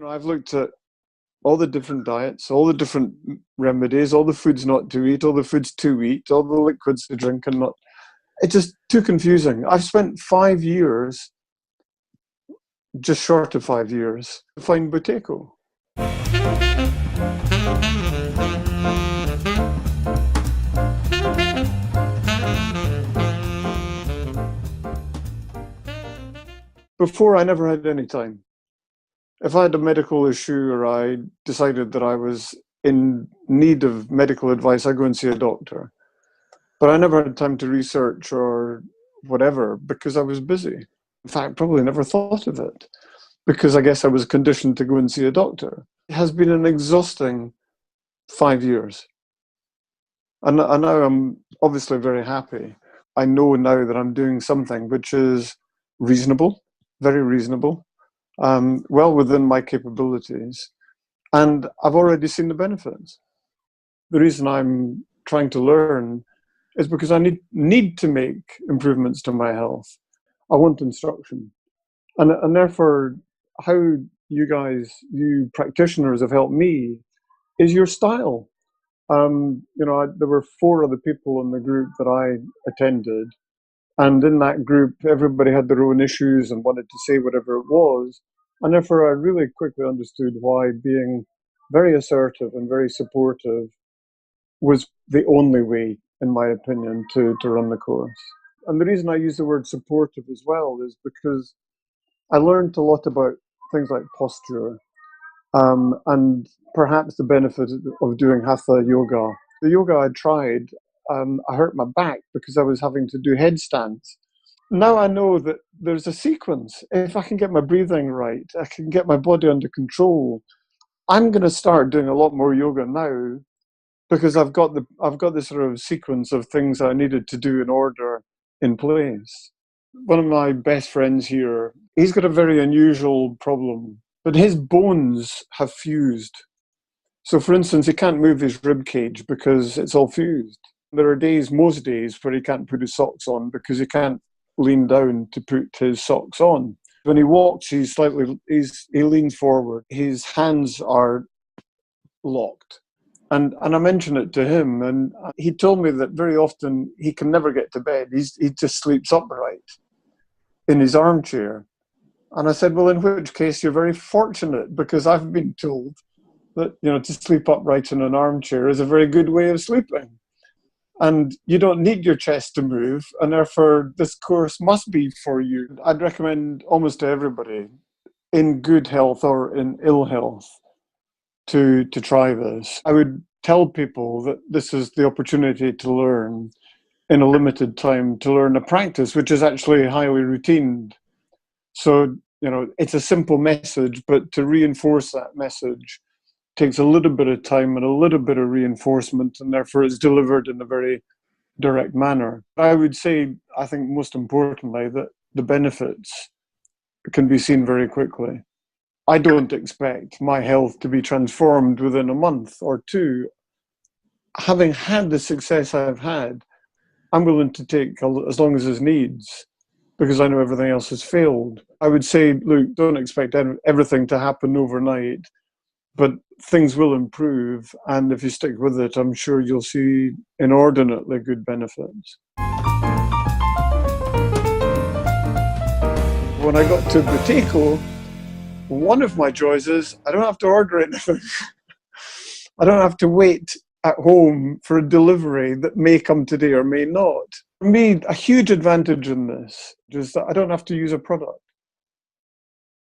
I've looked at all the different diets, all the different remedies, all the foods not to eat, all the foods to eat, all the liquids to drink and not. It's just too confusing. I've spent 5 years, just short of 5 years, to find Buteyko. Before, I never had any time. If I had a medical issue or I decided that I was in need of medical advice, I'd go and see a doctor. But I never had time to research or whatever because I was busy. In fact, probably never thought of it because I guess I was conditioned to go and see a doctor. It has been an exhausting 5 years. And now I'm obviously very happy. I know now that I'm doing something which is reasonable, very reasonable, well within my capabilities. And I've already seen the benefits. The reason I'm trying to learn is because I need to make improvements to my health. I want instruction. And therefore, how you practitioners have helped me is your style. There were 4 other people in the group that I attended. And in that group, everybody had their own issues and wanted to say whatever it was. And therefore, I really quickly understood why being very assertive and very supportive was the only way, in my opinion, to run the course. And the reason I use the word supportive as well is because I learned a lot about things like posture and perhaps the benefit of doing hatha yoga. The yoga I tried, I hurt my back because I was having to do headstands. Now I know that there's a sequence. If I can get my breathing right, I can get my body under control. I'm going to start doing a lot more yoga now because I've got this sort of sequence of things I needed to do in order in place. One of my best friends here, he's got a very unusual problem, but his bones have fused. So for instance, he can't move his rib cage because it's all fused. There are most days, where he can't put his socks on because he can't lean down to put his socks on. When he walks, he leans forward. His hands are locked. And I mentioned it to him, and he told me that very often he can never get to bed. He just sleeps upright in his armchair. And I said, well, in which case you're very fortunate, because I've been told that, to sleep upright in an armchair is a very good way of sleeping. And you don't need your chest to move, and therefore this course must be for you. I'd recommend almost to everybody in good health or in ill health to try this. I would tell people that this is the opportunity to learn in a limited time, to learn a practice which is actually highly routined. So, it's a simple message, but to reinforce that message takes a little bit of time and a little bit of reinforcement, and therefore it's delivered in a very direct manner. I would say, I think most importantly, that the benefits can be seen very quickly. I don't expect my health to be transformed within a month or 2. Having had the success I've had, I'm willing to take as long as it needs, because I know everything else has failed. I would say, look, don't expect everything to happen overnight, but things will improve, and if you stick with it, I'm sure you'll see inordinately good benefits. When I got to Buteyko, one of my joys is I don't have to order anything. I don't have to wait at home for a delivery that may come today or may not. For me, a huge advantage in this is that I don't have to use a product.